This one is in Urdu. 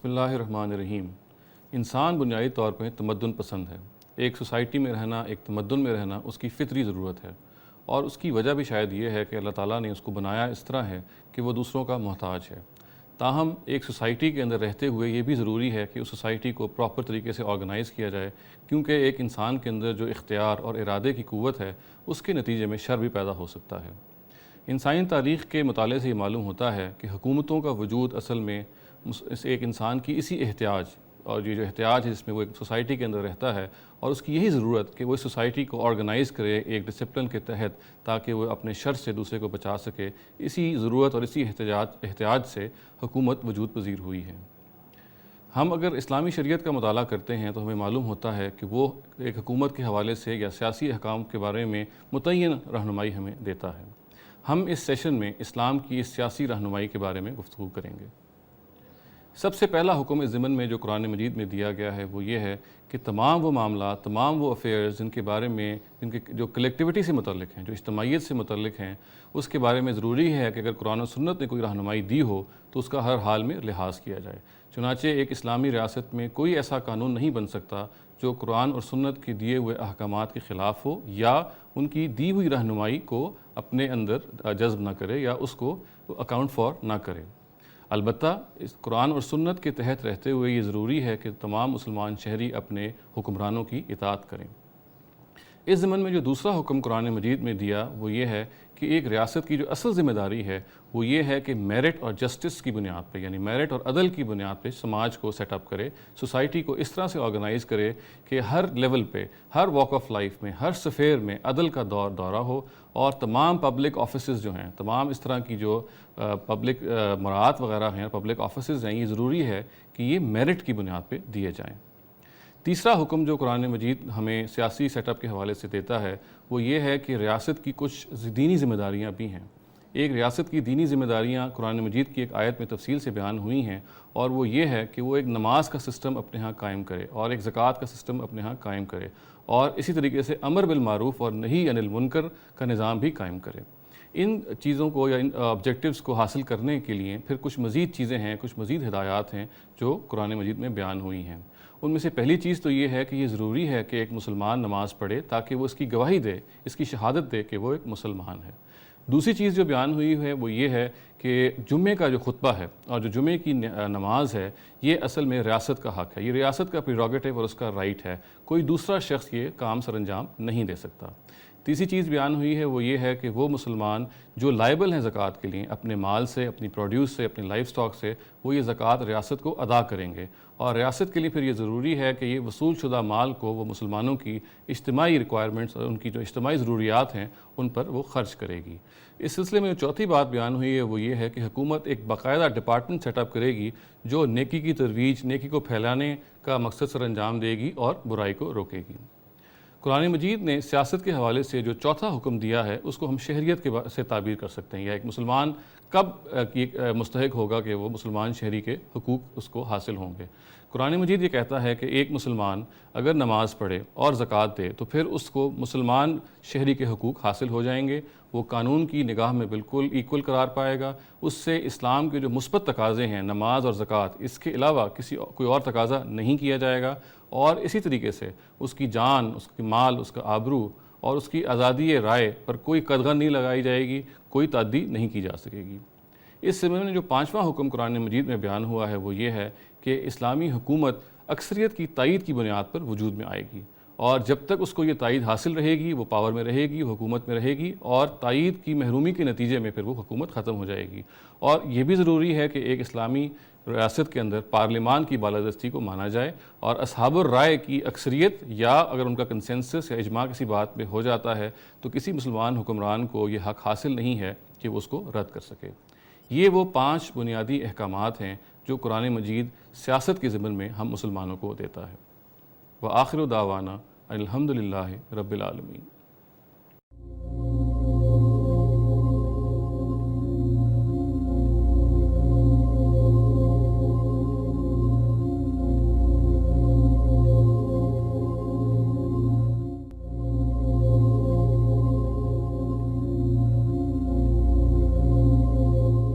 بسم اللہ الرحمن الرحیم۔ انسان بنیادی طور پہ تمدن پسند ہے۔ ایک سوسائٹی میں رہنا، ایک تمدن میں رہنا اس کی فطری ضرورت ہے، اور اس کی وجہ بھی شاید یہ ہے کہ اللہ تعالیٰ نے اس کو بنایا اس طرح ہے کہ وہ دوسروں کا محتاج ہے۔ تاہم ایک سوسائٹی کے اندر رہتے ہوئے یہ بھی ضروری ہے کہ اس سوسائٹی کو پراپر طریقے سے آرگنائز کیا جائے، کیونکہ ایک انسان کے اندر جو اختیار اور ارادے کی قوت ہے اس کے نتیجے میں شر بھی پیدا ہو سکتا ہے۔ انسانی تاریخ کے مطالعے سے یہ معلوم ہوتا ہے کہ حکومتوں کا وجود اصل میں ایک انسان کی اسی احتیاج، اور یہ جو احتیاج ہے جس میں وہ ایک سوسائٹی کے اندر رہتا ہے، اور اس کی یہی ضرورت کہ وہ اس سوسائٹی کو آرگنائز کرے ایک ڈسپلن کے تحت تاکہ وہ اپنے شر سے دوسرے کو بچا سکے، اسی ضرورت اور اسی احتیاج سے حکومت وجود پذیر ہوئی ہے۔ ہم اگر اسلامی شریعت کا مطالعہ کرتے ہیں تو ہمیں معلوم ہوتا ہے کہ وہ ایک حکومت کے حوالے سے یا سیاسی احکام کے بارے میں متعین رہنمائی ہمیں دیتا ہے۔ ہم اس سیشن میں اسلام کی اس سیاسی رہنمائی کے بارے میں گفتگو کریں گے۔ سب سے پہلا حکم اس ضمن میں جو قرآن مجید میں دیا گیا ہے وہ یہ ہے کہ تمام وہ معاملات، تمام وہ افیئرز جن کے بارے میں جو کلیکٹیوٹی سے متعلق ہیں، جو اجتماعیت سے متعلق ہیں، اس کے بارے میں ضروری ہے کہ اگر قرآن و سنت نے کوئی رہنمائی دی ہو تو اس کا ہر حال میں لحاظ کیا جائے۔ چنانچہ ایک اسلامی ریاست میں کوئی ایسا قانون نہیں بن سکتا جو قرآن اور سنت کے دیے ہوئے احکامات کے خلاف ہو یا ان کی دی ہوئی رہنمائی کو اپنے اندر جذب نہ کرے یا اس کو اکاؤنٹ فار نہ کرے۔ البتہ اس قرآن اور سنت کے تحت رہتے ہوئے یہ ضروری ہے کہ تمام مسلمان شہری اپنے حکمرانوں کی اطاعت کریں۔ اس ضمن میں جو دوسرا حکم قرآن مجید میں دیا وہ یہ ہے کہ ایک ریاست کی جو اصل ذمہ داری ہے وہ یہ ہے کہ میرٹ اور جسٹس کی بنیاد پہ، یعنی میرٹ اور عدل کی بنیاد پہ سماج کو سیٹ اپ کرے، سوسائٹی کو اس طرح سے آرگنائز کرے کہ ہر لیول پہ، ہر واک آف لائف میں، ہر سفیر میں عدل کا دورہ ہو، اور تمام پبلک آفیسز جو ہیں، تمام اس طرح کی جو پبلک مراعات وغیرہ ہیں، پبلک آفیسز ہیں، یہ ضروری ہے کہ یہ میرٹ کی بنیاد پہ دیے جائیں۔ تیسرا حکم جو قرآن مجید ہمیں سیاسی سیٹ اپ کے حوالے سے دیتا ہے وہ یہ ہے کہ ریاست کی کچھ دینی ذمہ داریاں بھی ہیں۔ ایک ریاست کی دینی ذمہ داریاں قرآن مجید کی ایک آیت میں تفصیل سے بیان ہوئی ہیں، اور وہ یہ ہے کہ وہ ایک نماز کا سسٹم اپنے ہاں قائم کرے اور ایک زکوٰۃ کا سسٹم اپنے ہاں قائم کرے، اور اسی طریقے سے امر بالمعروف اور نہی عن المنکر کا نظام بھی قائم کرے۔ ان چیزوں کو یا ان آبجیکٹیوز کو حاصل کرنے کے لیے پھر کچھ مزید چیزیں ہیں، کچھ مزید ہدایات ہیں جو قرآن مجید میں بیان ہوئی ہیں۔ ان میں سے پہلی چیز تو یہ ہے کہ یہ ضروری ہے کہ ایک مسلمان نماز پڑھے تاکہ وہ اس کی گواہی دے، اس کی شہادت دے کہ وہ ایک مسلمان ہے۔ دوسری چیز جو بیان ہوئی ہے وہ یہ ہے کہ جمعے کا جو خطبہ ہے اور جو جمعے کی نماز ہے یہ اصل میں ریاست کا حق ہے، یہ ریاست کا پریروگیٹو اور اس کا رائٹ ہے، کوئی دوسرا شخص یہ کام سر انجام نہیں دے سکتا۔ تیسری چیز بیان ہوئی ہے وہ یہ ہے کہ وہ مسلمان جو لائبل ہیں زکوٰۃ کے لیے، اپنے مال سے، اپنی پروڈیوس سے، اپنی لائف سٹاک سے وہ یہ زکوٰۃ ریاست کو ادا کریں گے، اور ریاست کے لیے پھر یہ ضروری ہے کہ یہ وصول شدہ مال کو وہ مسلمانوں کی اجتماعی ریکوائرمنٹس اور ان کی جو اجتماعی ضروریات ہیں ان پر وہ خرچ کرے گی۔ اس سلسلے میں جو چوتھی بات بیان ہوئی ہے وہ یہ ہے کہ حکومت ایک باقاعدہ ڈپارٹمنٹ سیٹ اپ کرے گی جو نیکی کی ترویج، نیکی کو پھیلانے کا مقصد سر انجام دے گی اور برائی کو روکے گی۔ قرآن مجید نے سیاست کے حوالے سے جو چوتھا حکم دیا ہے اس کو ہم شہریت سے تعبیر کر سکتے ہیں، یا ایک مسلمان کب مستحق ہوگا کہ وہ مسلمان شہری کے حقوق اس کو حاصل ہوں گے۔ قرآن مجید یہ کہتا ہے کہ ایک مسلمان اگر نماز پڑھے اور زکوٰۃ دے تو پھر اس کو مسلمان شہری کے حقوق حاصل ہو جائیں گے، وہ قانون کی نگاہ میں بالکل ایکول قرار پائے گا، اس سے اسلام کے جو مثبت تقاضے ہیں نماز اور زکوٰۃ، اس کے علاوہ کوئی اور تقاضا نہیں کیا جائے گا، اور اسی طریقے سے اس کی جان، اس کی مال، اس کا آبرو اور اس کی آزادی رائے پر کوئی قدغن نہیں لگائی جائے گی، کوئی تعدی نہیں کی جا سکے گی۔ اس سلسلے میں جو پانچواں حکم قرآن مجید میں بیان ہوا ہے وہ یہ ہے کہ اسلامی حکومت اکثریت کی تائید کی بنیاد پر وجود میں آئے گی، اور جب تک اس کو یہ تائید حاصل رہے گی وہ پاور میں رہے گی، وہ حکومت میں رہے گی، اور تائید کی محرومی کے نتیجے میں پھر وہ حکومت ختم ہو جائے گی۔ اور یہ بھی ضروری ہے کہ ایک اسلامی ریاست کے اندر پارلیمان کی بالادستی کو مانا جائے، اور اصحاب الرائے کی اکثریت یا اگر ان کا کنسنسس یا اجماع کسی بات پہ ہو جاتا ہے تو کسی مسلمان حکمران کو یہ حق حاصل نہیں ہے کہ وہ اس کو رد کر سکے۔ یہ وہ 5 بنیادی احکامات ہیں جو قرآن مجید سیاست کے ضمن میں ہم مسلمانوں کو دیتا ہے۔ وآخر دعوانا الحمدللہ رب العالمین۔